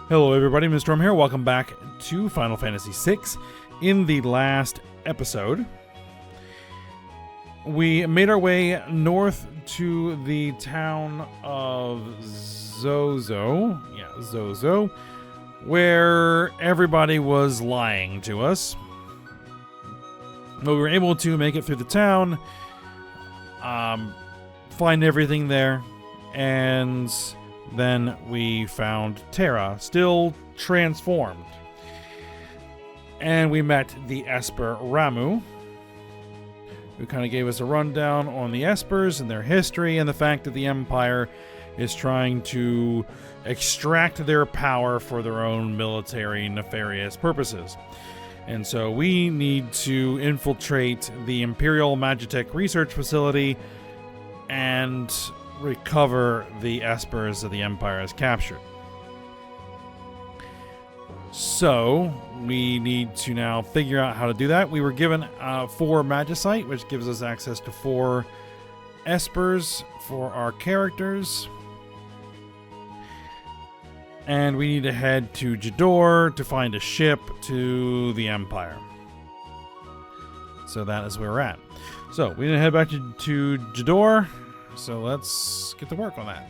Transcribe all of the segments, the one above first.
Hello everybody, Mr. Storm here. Welcome back to Final Fantasy VI. In the last episode, we made our way north to the town of Zozo. Yeah, Zozo. Where everybody was lying to us. But we were able to make it through the town, find everything there, and then we found Terra, still transformed. And we met the Esper Ramu, who kind of gave us a rundown on the Espers and their history and the fact that the Empire is trying to extract their power for their own military nefarious purposes. And so we need to infiltrate the Imperial Magitech Research Facility and recover the Espers that the Empire has captured. So we need to now figure out how to do that. We were given 4 Magicite, which gives us access to 4 Espers for our characters. And we need to head to Jador to find a ship to the Empire. So that is where we're at. So we need to head back to Jador. So let's get to work on that.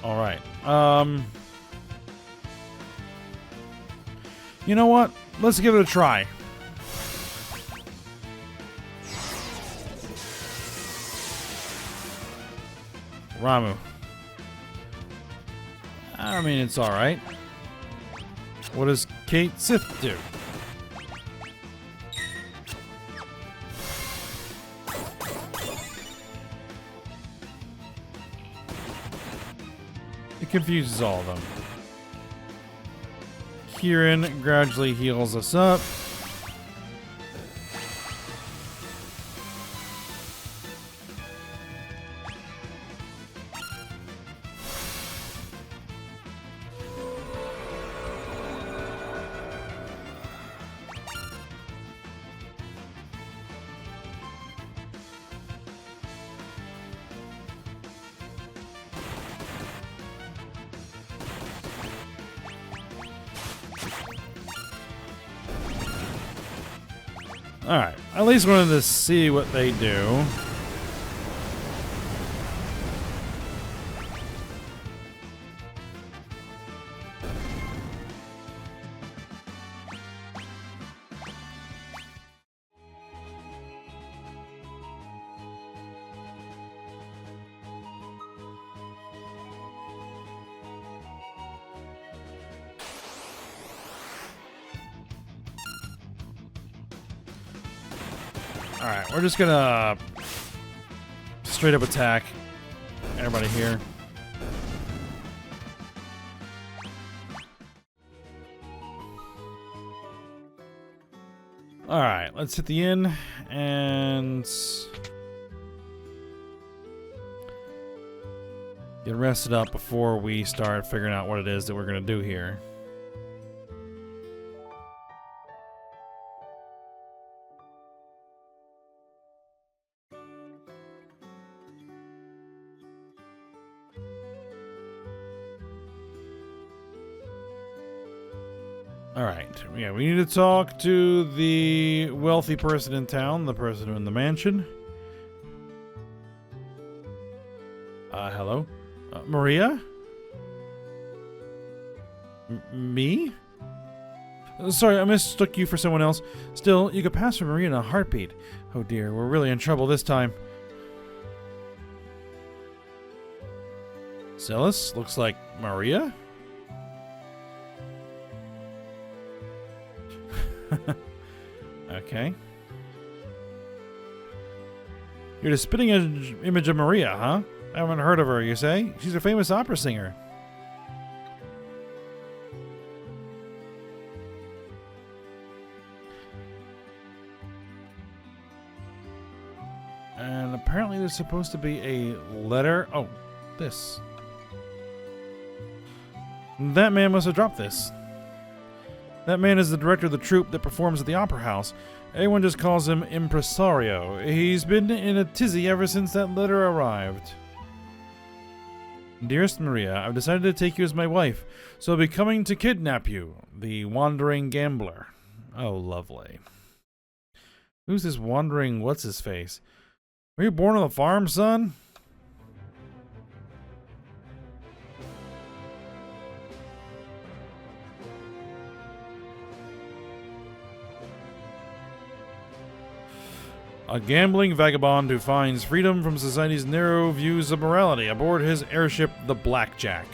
All right. You know what? Let's give it a try. Ramu. I mean, it's all right. What does Kate Sith do? It confuses all of them. Kieran gradually heals us up. Alright, at least wanted to see what they do. Alright, we're just gonna straight up attack everybody here. Alright, let's hit the inn and get rested up before we start figuring out what it is that we're gonna do here. Alright, yeah, we need to talk to the wealthy person in town, the person in the mansion. Hello? Maria? Me? Sorry, I mistook you for someone else. Still, you could pass for Maria in a heartbeat. Oh dear, we're really in trouble this time. Celis? Looks like Maria? Okay. You're the spitting image of Maria, huh? I haven't heard of her, you say? She's a famous opera singer. And apparently there's supposed to be a letter. Oh, this. That man must have dropped this. That man is the director of the troupe that performs at the Opera House. Everyone just calls him Impresario. He's been in a tizzy ever since that letter arrived. Dearest Maria, I've decided to take you as my wife, so I'll be coming to kidnap you, the wandering gambler. Oh, lovely. Who's this wandering what's-his-face? Were you born on the farm, son? A gambling vagabond who finds freedom from society's narrow views of morality aboard his airship, the Blackjack.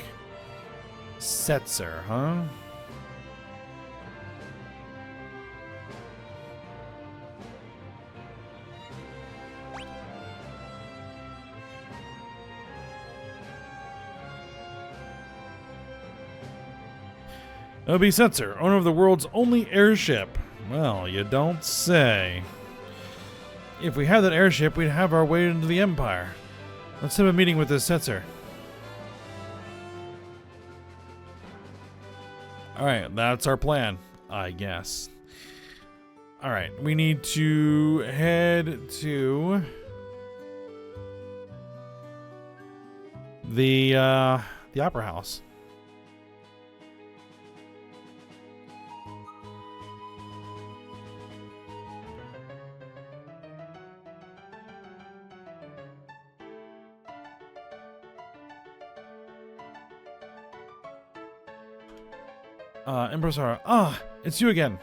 Setzer, huh? It'll be Setzer, owner of the world's only airship. Well, you don't say. If we had that airship, we'd have our way into the Empire. Let's have a meeting with this Setzer. Alright, that's our plan, I guess. Alright, we need to head to the Opera House. Impresario. Ah, it's you again.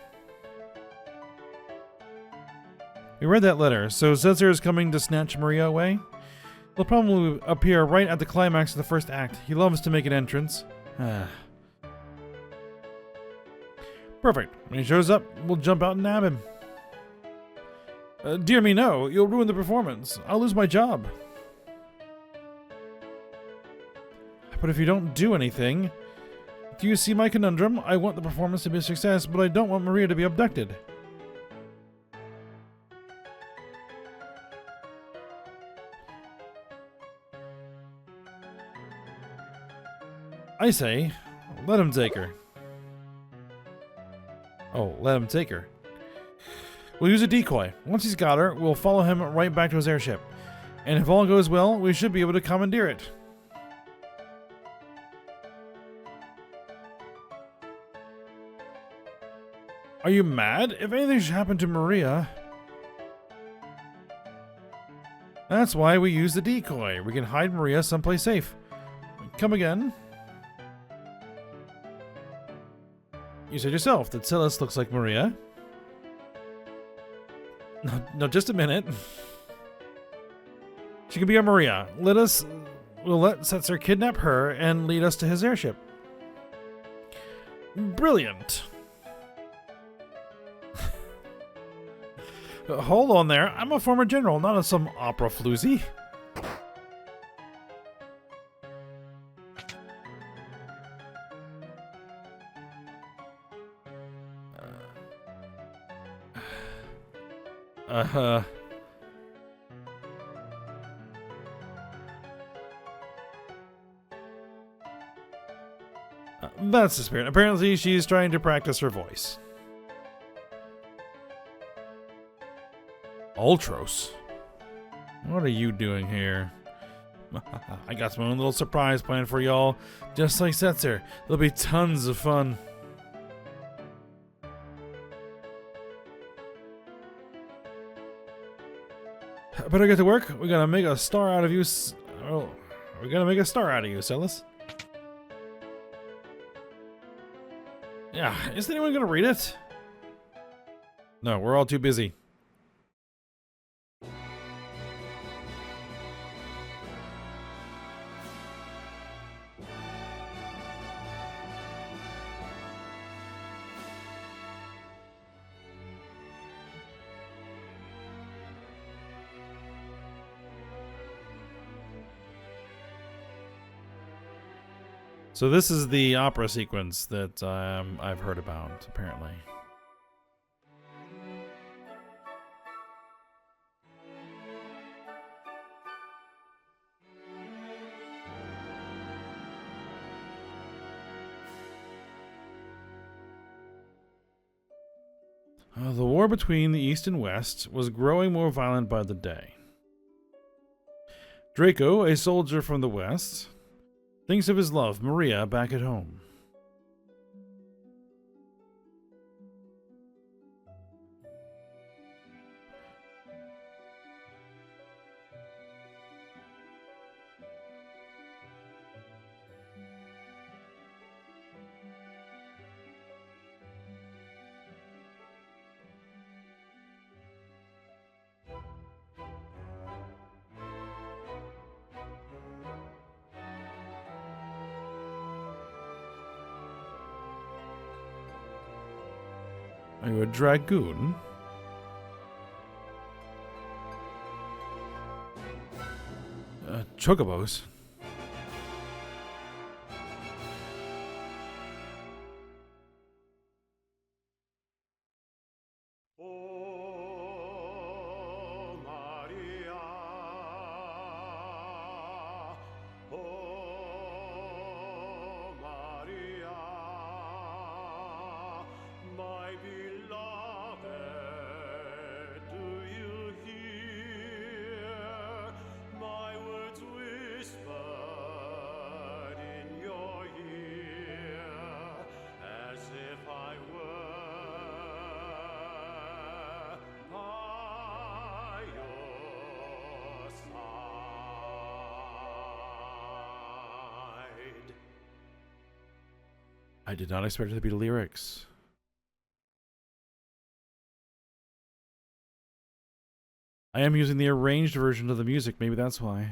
We read that letter, so Setzer is coming to snatch Maria away? He'll probably appear right at the climax of the first act. He loves to make an entrance. Perfect. When he shows up, we'll jump out and nab him. Dear me, no. You'll ruin the performance. I'll lose my job. But if you don't do anything... Do you see my conundrum? I want the performance to be a success, but I don't want Maria to be abducted. I say, let him take her. Oh, let him take her. We'll use a decoy. Once he's got her, we'll follow him right back to his airship. And if all goes well, we should be able to commandeer it. Are you mad? If anything should happen to Maria... That's why we use the decoy. We can hide Maria someplace safe. Come again. You said yourself that Silas looks like Maria. No, just a minute. She can be our Maria. We'll let Setzer kidnap her and lead us to his airship. Brilliant. Hold on there. I'm a former general, not some opera floozy. That's the spirit. Apparently, she's trying to practice her voice. Ultros? What are you doing here? I got my own little surprise planned for y'all. Just like Setzer. There'll be tons of fun. Better get to work. We're gonna make a star out of you. Oh, we're gonna make a star out of you, Silas. Yeah, isn't anyone gonna read it? No, we're all too busy. So this is the opera sequence that I've heard about, apparently. The war between the East and West was growing more violent by the day. Draco, a soldier from the West, thinks of his love, Maria, back at home. Are you a dragoon? Chocobos. I did not expect it to be lyrics. I am using the arranged version of the music, maybe that's why.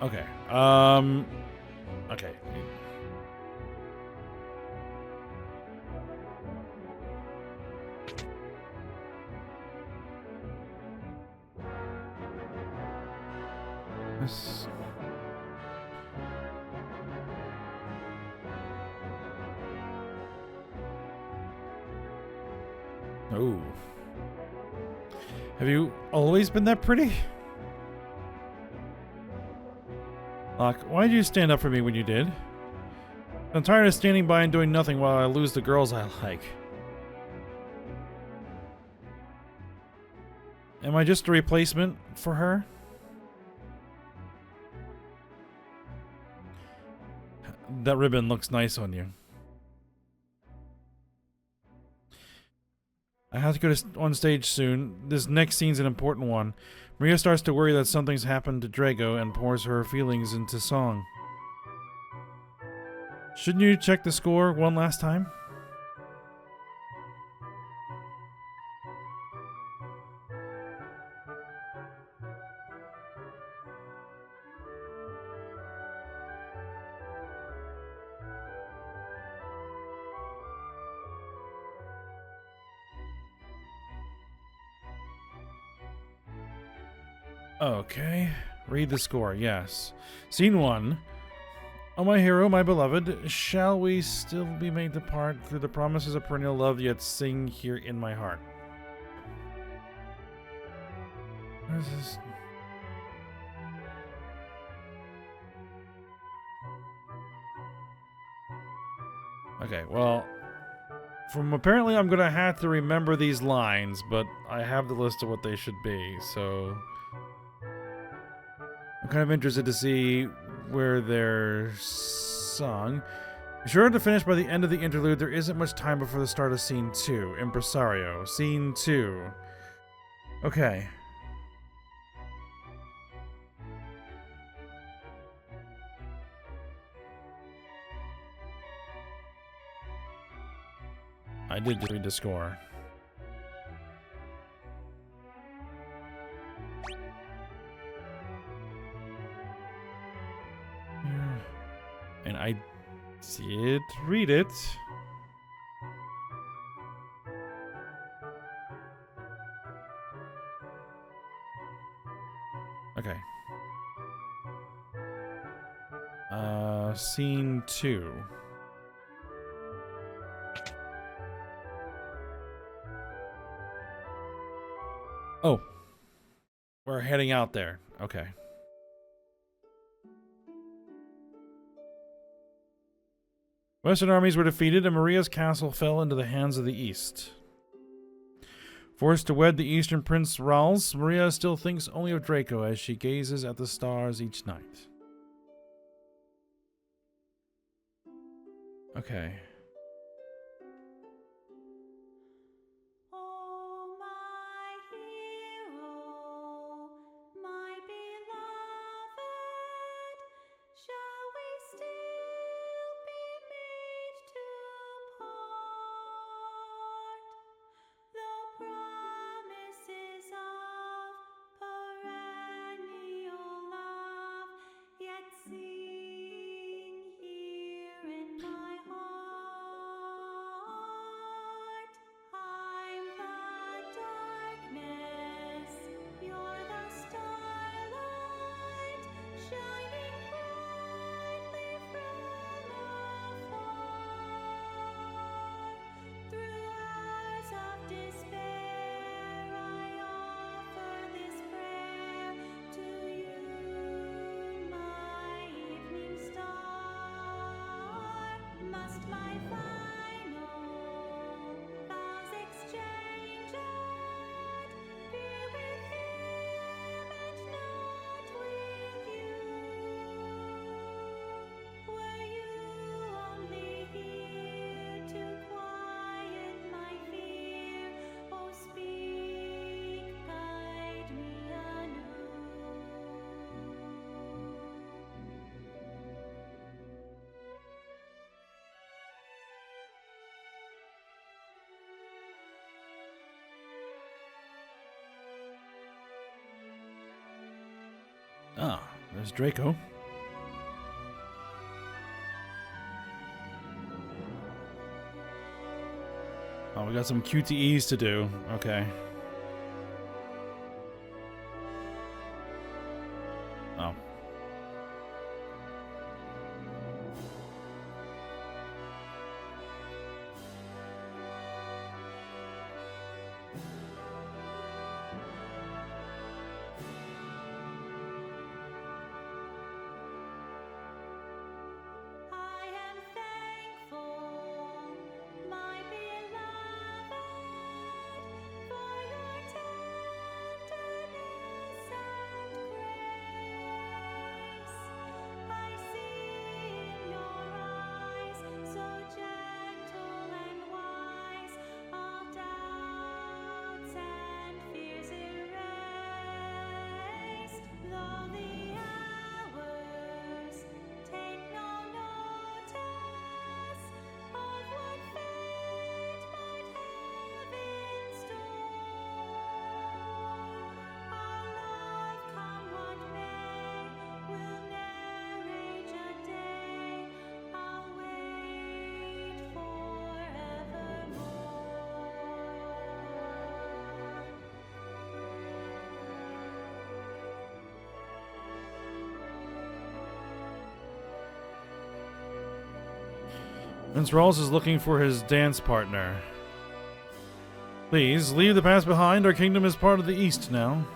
Okay. Okay. This... Oh. Have you always been that pretty? Locke, why did you stand up for me when you did? I'm tired of standing by and doing nothing while I lose the girls I like. Am I just a replacement for her? That ribbon looks nice on you. I have to go on stage soon. This next scene's an important one. Maria starts to worry that something's happened to Drago and pours her feelings into song. Shouldn't you check the score one last time? Okay. Read the score, yes. Scene 1. Oh, my hero, my beloved, shall we still be made to part through the promises of perennial love, yet sing here in my heart? What is this? Okay, well, from apparently I'm gonna have to remember these lines, but I have the list of what they should be, so I'm kind of interested to see where they're sung. Be sure to finish by the end of the interlude. There isn't much time before the start of scene 2. Impresario. Scene 2. Okay. I did read the score. And I did read it. Okay. Scene 2. Oh. We're heading out there. Okay. Western armies were defeated and Maria's castle fell into the hands of the East. Forced to wed the Eastern Prince Rals, Maria still thinks only of Draco as she gazes at the stars each night. Okay. Oh, my hero, my beloved, shall we still be made to part? Though promises of perennial love yet sing here in my heart. I'm the darkness, you're the starlight, shining brightly from afar. Through hours of despair, I offer this prayer to you, my evening star. Must my final vows exchanged, be with him and not with you? Were you only here to quiet my fear? Oh, speak, guide me anew. Ah, there's Draco. Oh, we got some QTEs to do. Okay. Oh. I am thankful, my beloved, for your tenderness and grace. I see in your eyes, so gentle and wise, all doubts and fears erased. Though the hours take no notice of what fate might have in store, our love, come what may, will ne'er age a day. I'll wait forevermore. Prince Rawls is looking for his dance partner. Please, leave the past behind. Our kingdom is part of the East now.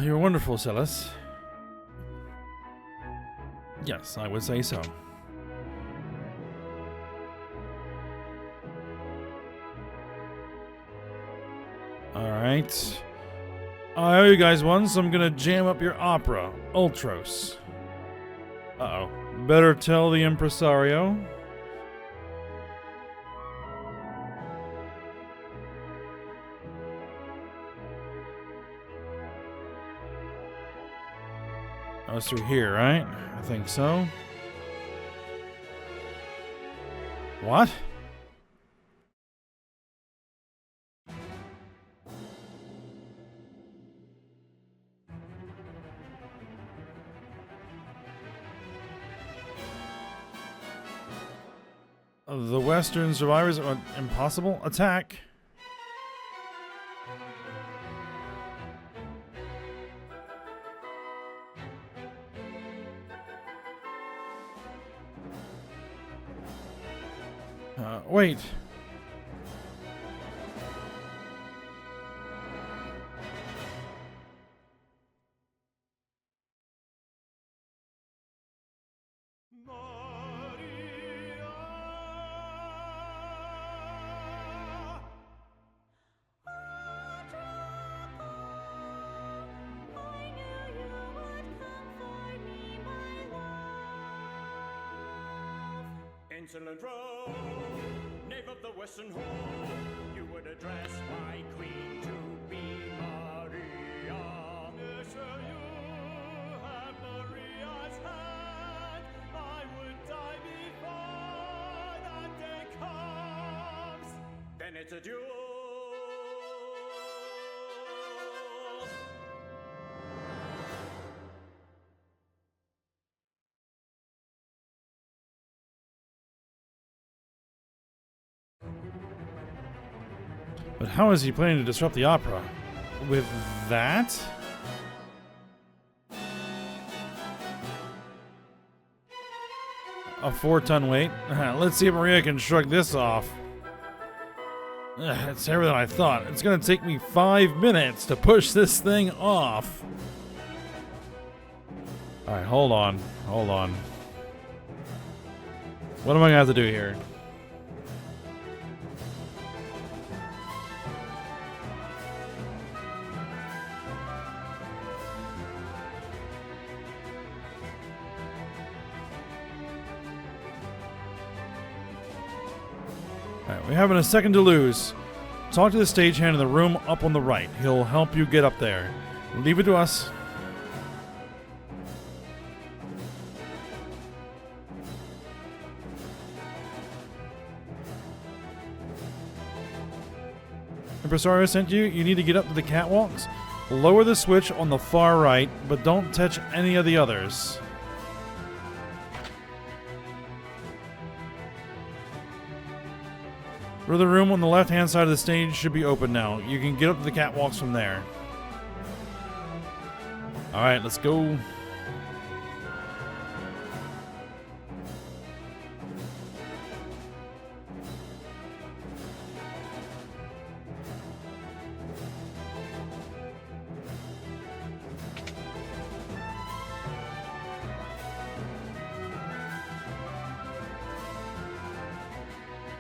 You're wonderful, Celis. Yes, I would say so. Alright. I owe you guys one, so I'm gonna jam up your opera, Ultros. Uh-oh. Better tell the impresario. That was through here, right? I think so. What? The Western survivors are impossible. Attack. Wait. Insolent rogue, knave of the Western Hall, you would address my queen to be Maria. Monsieur, you have Maria's hand. I would die before that day comes. Then it's a duel. But how is he planning to disrupt the opera? With that? A 4-ton weight? Let's see if Maria can shrug this off. It's heavier than I thought. It's gonna take me 5 minutes to push this thing off. Alright, hold on. Hold on. What am I gonna have to do here? Alright, we haven't a second to lose. Talk to the stagehand in the room up on the right. He'll help you get up there. Leave it to us. Impresario sent you. You need to get up to the catwalks. Lower the switch on the far right, but don't touch any of the others. The room on the left-hand side of the stage should be open now. You can get up to the catwalks from there. Alright, let's go.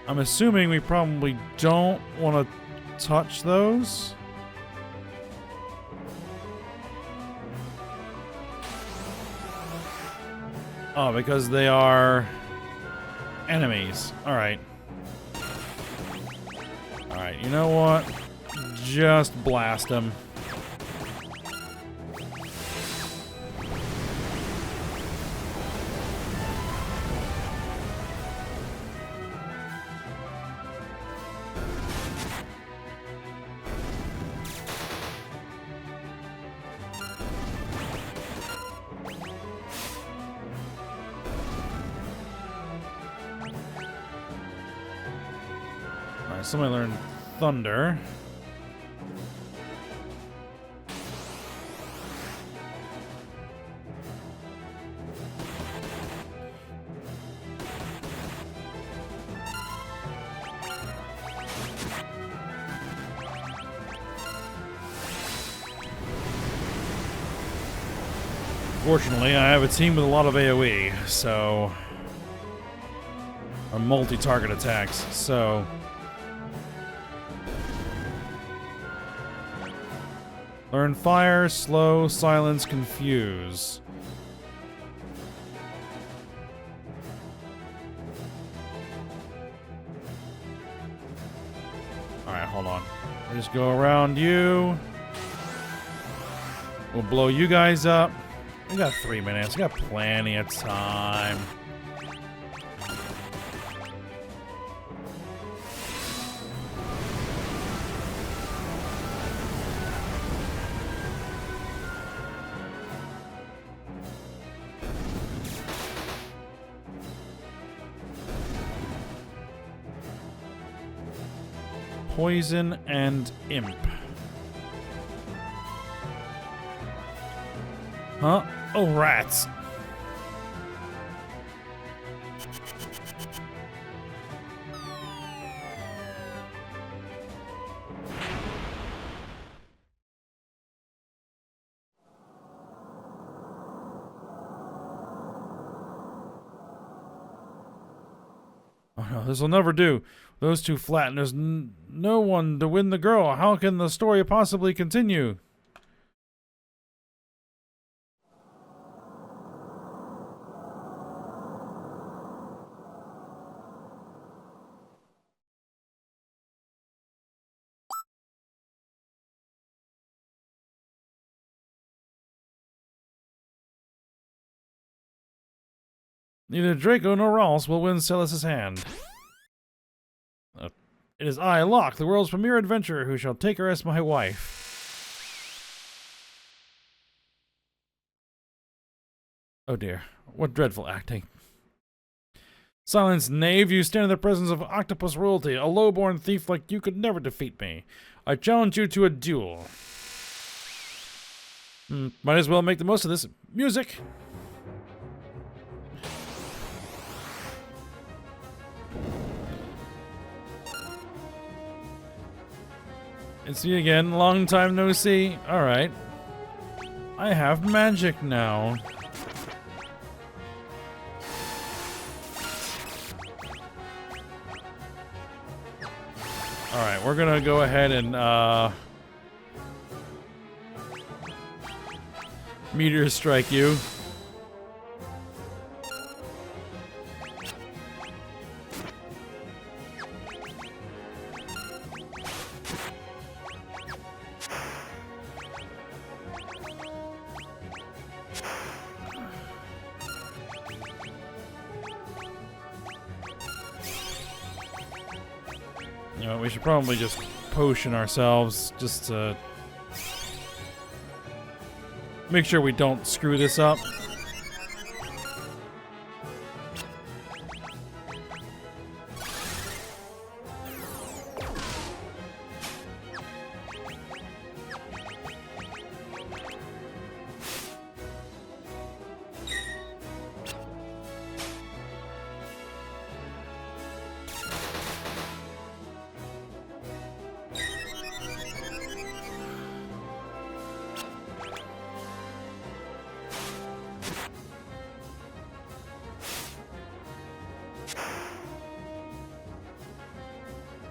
I'm assuming we probably don't want to touch those. Oh, because they are enemies. Alright. Alright, you know what? Just blast them. Somebody learned Thunder. Fortunately, I have a team with a lot of AoE, so... or multi-target attacks, so... Learn fire, slow, silence, confuse. Alright, hold on. We'll just go around you. We'll blow you guys up. We got 3 minutes. We got plenty of time. Poison and imp. Huh? Oh, rats. Oh no, this will never do. Those two flatten. There's no one to win the girl. How can the story possibly continue? Neither Draco nor Ross will win Celis's hand. It is I, Locke, the world's premier adventurer, who shall take her as my wife. Oh dear, what dreadful acting. Silence, knave, you stand in the presence of octopus royalty. A low-born thief like you could never defeat me. I challenge you to a duel. Might as well make the most of this. Music! It's me again. Long time no see. Alright. I have magic now. Alright, we're gonna go ahead and, meteor strike you. You know, we should probably just potion ourselves just to make sure we don't screw this up.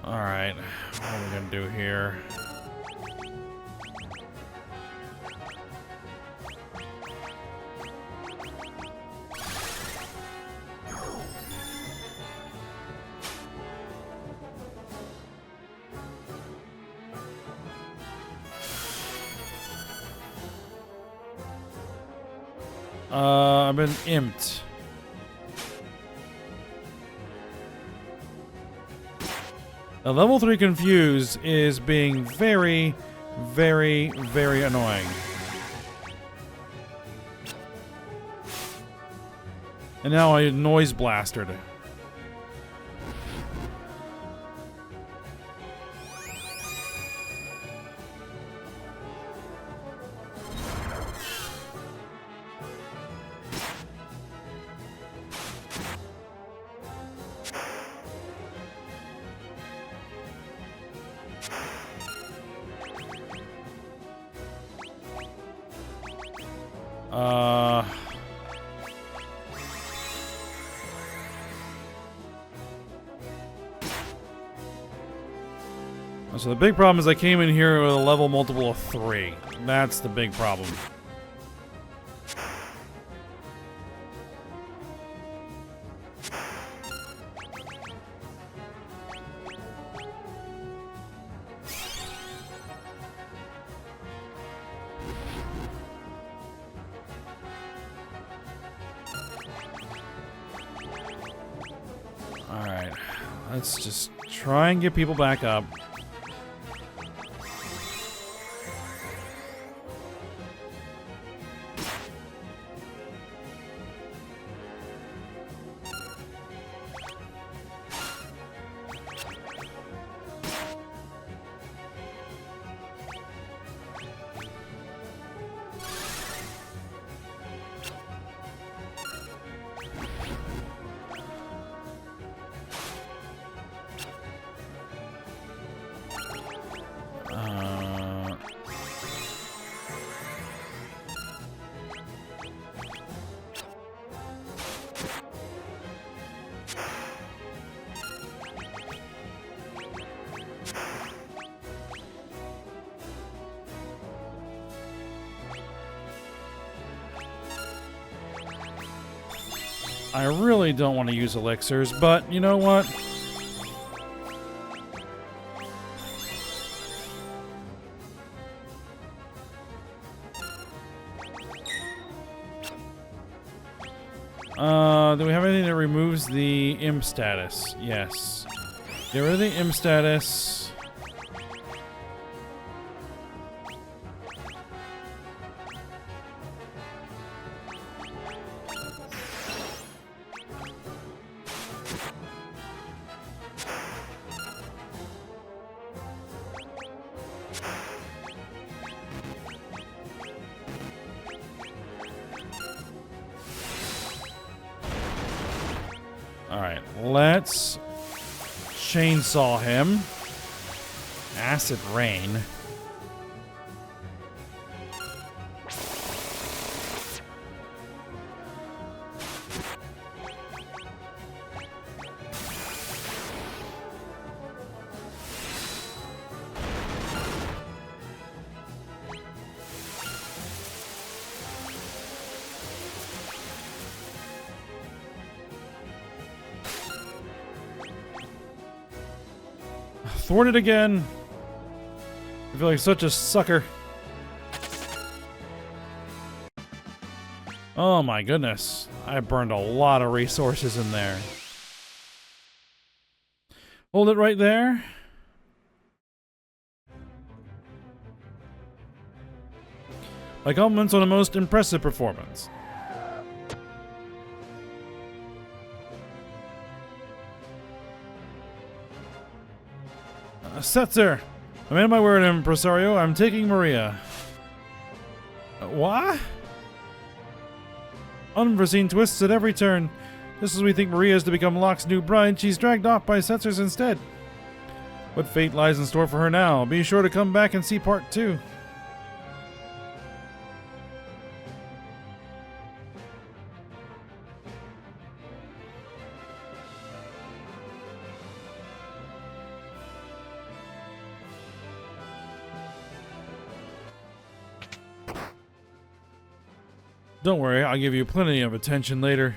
Alright, what are we gonna do here? I've been imped. Now, level 3 Confuse is being very, very, very annoying. And now I noise blastered. So the big problem is I came in here with a level multiple of 3. That's the big problem. Alright, let's just try and get people back up. I really don't want to use elixirs, but you know what? Do we have anything that removes the imp status? Yes. Get rid of the imp status. Alright, let's chainsaw him. Acid rain. Thwarted again. I feel like such a sucker. Oh my goodness. I burned a lot of resources in there. Hold it right there. My compliments on a most impressive performance. Setzer, I made my word, impresario. I'm taking Maria. What? Unforeseen twists at every turn. Just as we think Maria is to become Locke's new bride, she's dragged off by Setzer's instead. What fate lies in store for her now? Be sure to come back and see part 2. Don't worry, I'll give you plenty of attention later.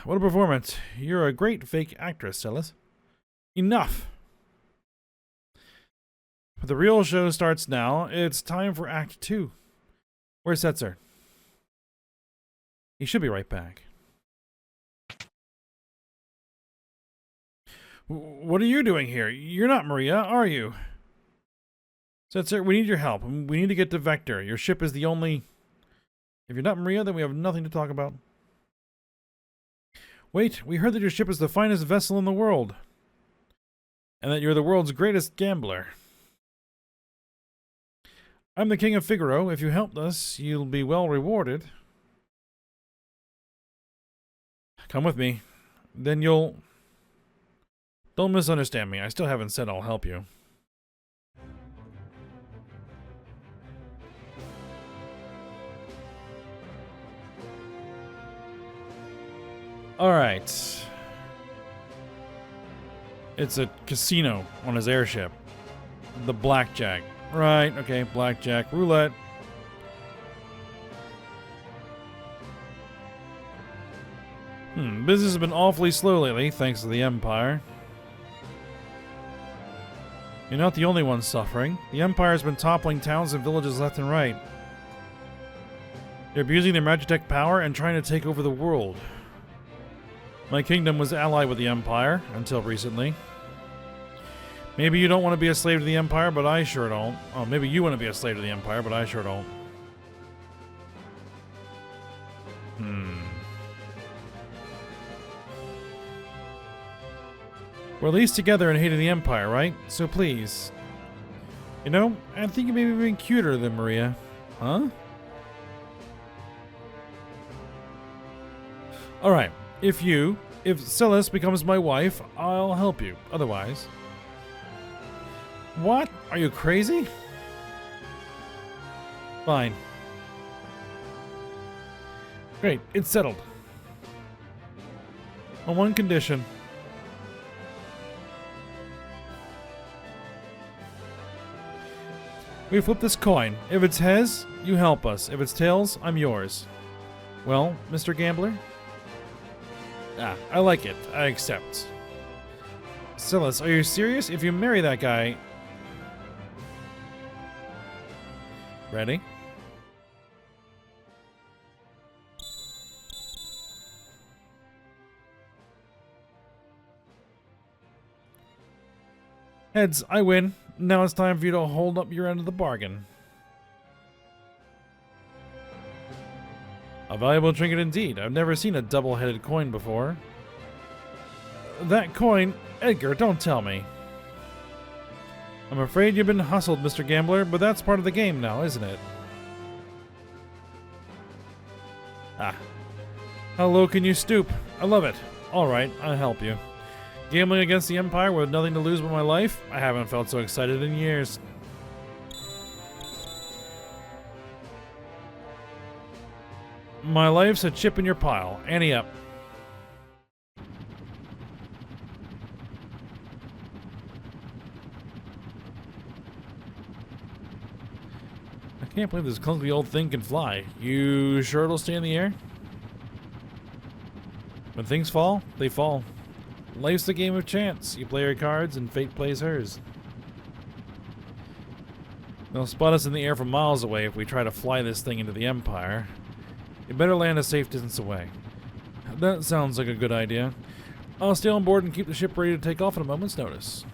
What a performance. You're a great fake actress, Celis. Enough! But the real show starts now. It's time for Act 2. Where's Setzer? He should be right back. What are you doing here? You're not Maria, are you? Setzer, we need your help. We need to get to Vector. Your ship is the only... If you're not Maria, then we have nothing to talk about. Wait, we heard that your ship is the finest vessel in the world. And that you're the world's greatest gambler. I'm the King of Figaro. If you helped us, you'll be well rewarded. Come with me. Then you'll... Don't misunderstand me. I still haven't said I'll help you. Alright. It's a casino on his airship. The blackjack. Right, okay, blackjack. Roulette. Business has been awfully slow lately, thanks to the Empire. You're not the only one suffering. The Empire's been toppling towns and villages left and right. They're abusing their magitech power and trying to take over the world. My kingdom was allied with the Empire, until recently. Maybe you don't want to be a slave to the Empire, but I sure don't. Oh, maybe you want to be a slave to the Empire, but I sure don't. We're at least together in hating the Empire, right? So please. You know, I think you may be even cuter than Maria. Huh? Alright, if Celis becomes my wife, I'll help you. Otherwise... What? Are you crazy? Fine. Great, it's settled. On one condition. We flip this coin. If it's heads, you help us. If it's tails, I'm yours. Well, Mr. Gambler? Ah, I like it. I accept. Celis, are you serious? If you marry that guy... Ready? Heads, I win. Now it's time for you to hold up your end of the bargain. A valuable trinket indeed. I've never seen a double-headed coin before. That coin... Edgar, don't tell me. I'm afraid you've been hustled, Mr. Gambler, but that's part of the game now, isn't it? Ah. How low can you stoop? I love it. Alright, I'll help you. Gambling against the Empire with nothing to lose but my life? I haven't felt so excited in years. My life's a chip in your pile. Ante up. I can't believe this clunky old thing can fly. You sure it'll stay in the air? When things fall, they fall. Life's a game of chance. You play your cards and fate plays hers. They'll spot us in the air from miles away if we try to fly this thing into the Empire. You better land a safe distance away. That sounds like a good idea. I'll stay on board and keep the ship ready to take off at a moment's notice.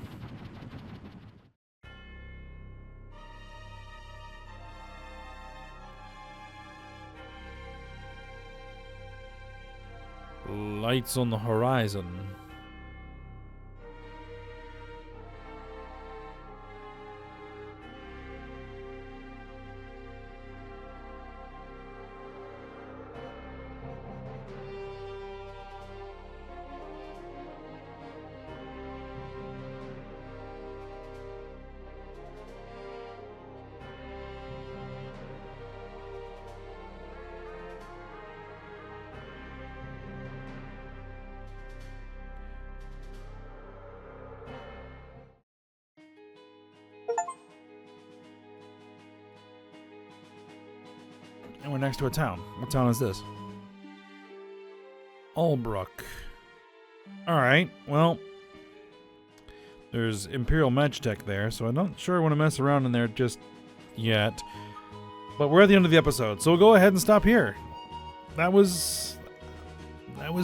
Lights on the horizon. And we're next to a town. What town is this? Albrook. Alright, well, there's Imperial Magitech there, so I'm not sure I want to mess around in there just yet. But we're at the end of the episode, so we'll go ahead and stop here. That was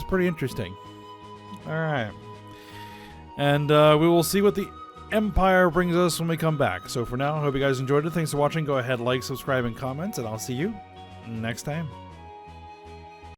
pretty interesting. Alright. And we will see what the Empire brings us when we come back. So for now, I hope you guys enjoyed it. Thanks for watching. Go ahead, like, subscribe, and comment, and I'll see you next time.